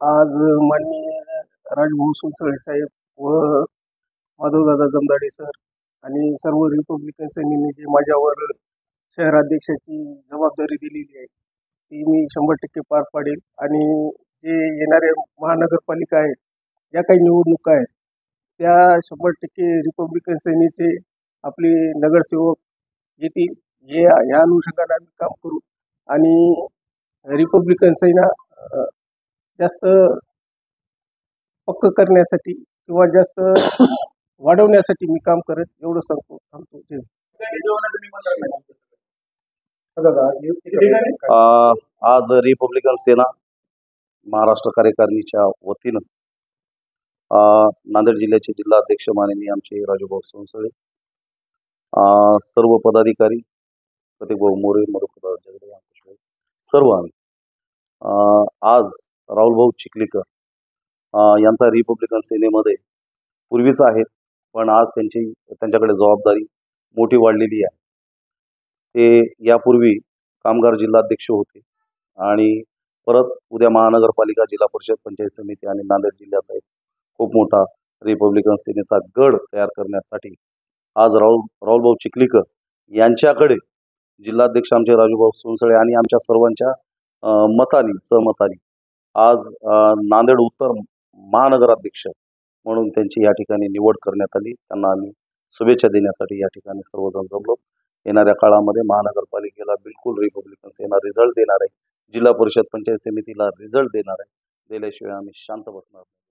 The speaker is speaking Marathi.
आज माननीय राजभाऊ सुलसळे साहेब व माधवदादा जमदाडे सर आणि सर्व रिपब्लिकन सैनिकांनी जे माझ्यावर शहराध्यक्षाची जबाबदारी दिलेली आहे ती मी 100% पार पाडेल आणि जे येणाऱ्या महानगरपालिका आहेत ज्या काही निवडणुका आहेत त्या 100% रिपब्लिकन सैनिकचे आपले नगरसेवक येतील या अनुषंगाने आम्ही काम करू आणि रिपब्लिकन सैना जास्त पक्क करण्यासाठी किंवा जास्त वाढवण्यासाठी मी काम करत एवढं सांगतो. आज रिपब्लिकन सेना महाराष्ट्र कार्यकारिणीच्या वतीनं नांदेड जिल्ह्याचे जिल्हा अध्यक्ष माननीय आमचे राजूभाऊ सोनसळे, सर्व पदाधिकारी प्रतीकभाऊ मोरे, मधुकर जगदे, सर्व आम्ही आज राहुलभाऊ चिखलीकर यांचा रिपब्लिकन सेनेमध्ये पूर्वीच आहेत, पण आज त्यांच्याकडे जबाबदारी मोठी वाढलेली आहे. ते यापूर्वी कामगार जिल्हाध्यक्ष होते आणि परत उद्या महानगरपालिका, जिल्हा परिषद, पंचायत समिती आणि नांदेड जिल्ह्याचा एक खूप मोठा रिपब्लिकन सेनेचा गड तयार करण्यासाठी आज राहुलभाऊ चिखलीकर यांच्याकडे जिल्हाध्यक्ष आमचे राजूभाऊ सोनसळे आणि आमच्या सर्वांच्या सहमताने आज नांदेड उत्तर महानगराध्यक्ष म्हणून त्यांची या ठिकाणी निवड करण्यात आली. त्यांना आम्ही शुभेच्छा देण्यासाठी या ठिकाणी सर्वजण जमलो. येणाऱ्या काळामध्ये महानगरपालिकेला बिलकुल रिपब्लिकन सेना रिझल्ट देणार आहे, जिल्हा परिषद पंचायत समितीला रिझल्ट देणार आहे. दिल्याशिवाय आम्ही शांत बसणार नाही.